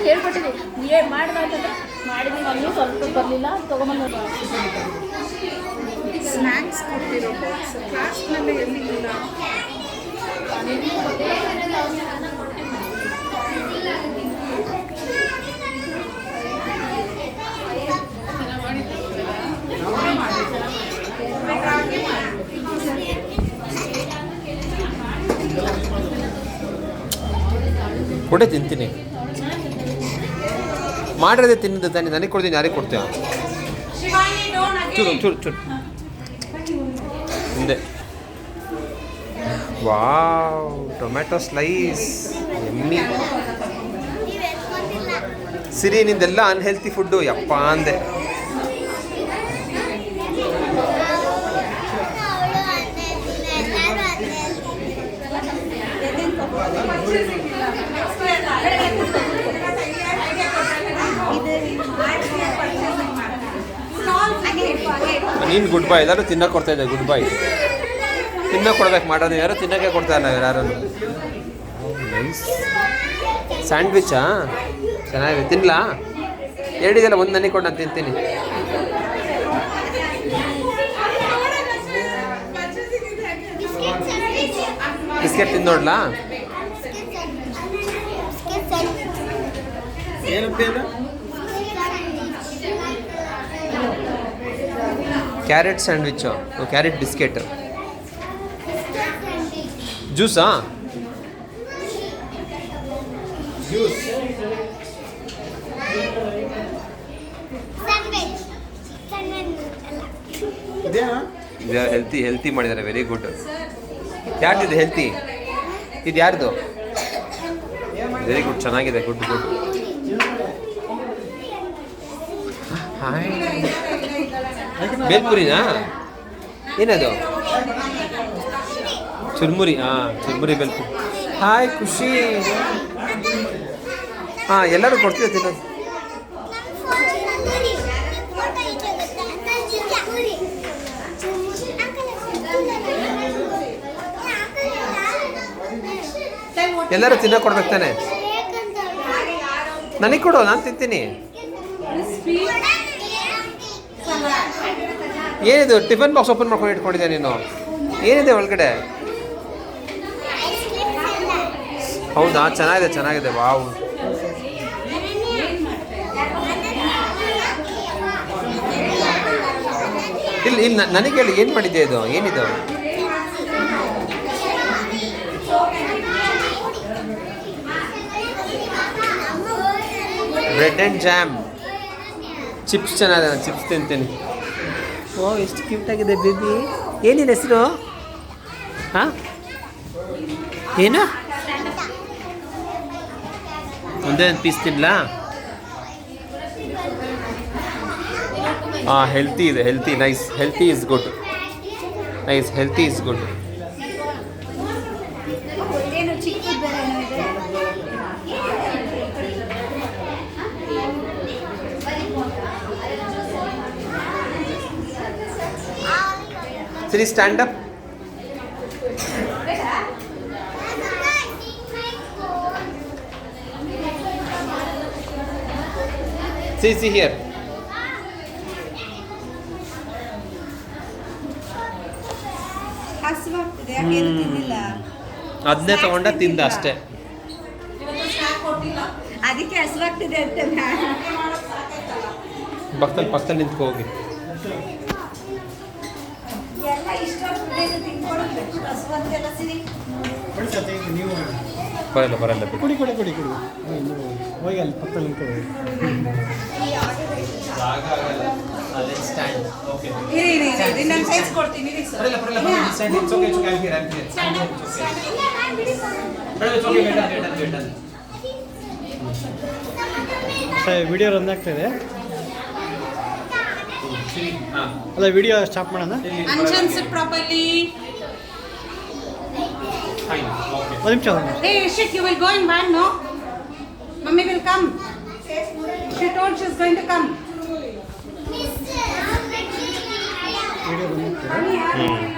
ಹೇಳ್ಕೊಟ್ಟಿದ್ವಿ ಮಾಡಿದಾಗಂದ್ರೆ ಮಾಡಿದ್ವಿ ಮಮ್ಮಿ ಸ್ವಲ್ಪ ಬರಲಿಲ್ಲ ತೊಗೊಂಬಂದು ಸ್ನ್ಯಾಕ್ಸ್ ಕೊಟ್ಟಿರೋ ಕ್ಲಾಸ್ನಲ್ಲಿ ಎಲ್ಲಿ ಇಲ್ಲ. ಕೊಡೆ ತಿಂತೀನಿ ಮಾಡಿರೋದೇ ತಿನ್ನೋದು ತಾನೆ. ನನಗೆ ಕೊಡ್ತೀನಿ, ಯಾರಿಗೆ ಕೊಡ್ತೀಯ? ಚೂರು ಚೂರು ಚೂರು ಹಿಂದೆ. ವಾವ್, ಟೊಮೆಟೊ ಸ್ಲೈಸ್ ಎಮ್ಮಿ. ಸಿರಿ ನಿಂದೆಲ್ಲ ಅನ್ಹೆಲ್ತಿ ಫುಡ್ಡು ಯಪ್ಪ ಅಂದೆ. ನೀನು ಗುಡ್ ಬಾಯ್. ಎಲ್ಲರೂ ತಿನ್ನೋಕೆ ಕೊಡ್ತಾ ಇದ್ದೆ. ಗುಡ್ ಬಾಯ್ ತಿನ್ನೋಕೆ ಕೊಡ್ಬೇಕು ಮಾಡೋದು. ಯಾರು ತಿನ್ನೋಕ್ಕೆ ಕೊಡ್ತಾ ಇಲ್ಲ ಯಾರು. ನೈಸ್ ಸ್ಯಾಂಡ್ವಿಚ್ಚಾ ಚೆನ್ನಾಗಿದೆ. ತಿನ್ನಲಾ? ಹೇಳಿದೆಲ್ಲ ಒಂದು ನನಗೆ ಕೊಡು, ನಾನು ತಿಂತೀನಿ. ಬಿಸ್ಕೆಟ್ ತಿಂದು ನೋಡ್ಲಾ? Carrot sandwich, carrot biscuit. ಜ್ಯೂಸಾ? ಹೆಲ್ತಿ ಮಾಡಿದ್ದಾರೆ. Very good. ಯಾರ್ದಿದೆ ಹೆಲ್ತಿ? ಇದು ಯಾರ್ದು? ವೆರಿ ಗುಡ್, ಚೆನ್ನಾಗಿದೆ. Good good. ಹಾಯ್, ಬೇಲ್ಪುರಿನಾ? ಏನದು? ಚುರ್ಮುರಿ. ಹಾಂ, ಚುರ್ಮುರಿ ಬೇಲ್ಪುರಿ. ಹಾಯ್ ಖುಷಿ. ಹಾಂ, ಎಲ್ಲರೂ ಕೊಡ್ತೀವಿ ತಿನ್ನೋದು. ಎಲ್ಲರೂ ತಿನ್ನೋಕೆ ಕೊಡ್ಬೇಕು ತಾನೆ. ನನಗೆ ಕೊಡು, ನಾನು ತಿಂತೀನಿ. ಏನಿದು? ಟಿಫನ್ ಬಾಕ್ಸ್ ಓಪನ್ ಮಾಡ್ಕೊಂಡು ಇಟ್ಕೊಂಡಿದ್ದೆ ನೀನು. ಏನಿದೆ ಒಳಗಡೆ? ಹೌದಾ? ಚೆನ್ನಾಗಿದೆ ಚೆನ್ನಾಗಿದೆ. ವಾವ್. ಇಲ್ಲಿ ಇಲ್ಲಿ ನನಗೆ ಹೇಳಿ, ಏನು ಮಾಡಿದ್ದೆ ಇದು? ಏನಿದು? Bread and jam. ಚಿಪ್ಸ್ ಚೆನ್ನಾಗಿದೆ. ನಾನು ಚಿಪ್ಸ್ ತಿಂತೀನಿ. ಓ, ಎಷ್ಟು ಕ್ಯೂಟಾಗಿದೆ ಬೇಬಿ. ಏನಿದೆ ಹೆಸರು? ಹಾಂ, ಏನು? ಒಂದೇ ಒಂದು ಪೀಸ್ ತಿನ್ನಲಾ? ಹಾಂ, ಹೆಲ್ತಿ ಇದೆ. Healthy, nice. Healthy is good. Nice, healthy is good. Siri, stand up. See here. ಹಸಿವಾಗ್ತಿದೆ, ಯಾಕೆ ಏನು ತಿಂದಿಲ್ಲ? ಅದನ್ನೇ ತಗೊಂಡ ತಿಂದ ಅಷ್ಟೇ. ಅದಕ್ಕೆ ಹಸಿವಾಗ್ತಿದೆ ಅಂತ ಪಕ್ಕದಲ್ಲಿ ನಿಂತ್ಕೊ ಹೋಗಿ. ಎಲ್ಲ ಇಷ್ಟ ತಿನ್ಕೊಡಬೇಕು. ಹಸಿವಾಗ್ತಿಲ್ಲ ಸಿರಿ. ಬರಲ್ಲ ಕುಡಿ ಹೋಗಿ ಅಲ್ಲಿ ಪಕ್ಕದಲ್ಲಿ ನಿಂತ್ಕೊಳ್ಳಿ. ವಿಡಿಯೋ ರನ್ ಆಗ್ತಾಯಿದೆ. ಅಲ್ಲ, ವಿಡಿಯೋ ಸ್ಟಾಪ್ ಮಾಡೋಣ. ಒಂದು ನಿಮಿಷ. Hey, Ishik, you will go in van, no? Mummy will come. She told she's going to come. Video ಬಂದಿತ್ತು.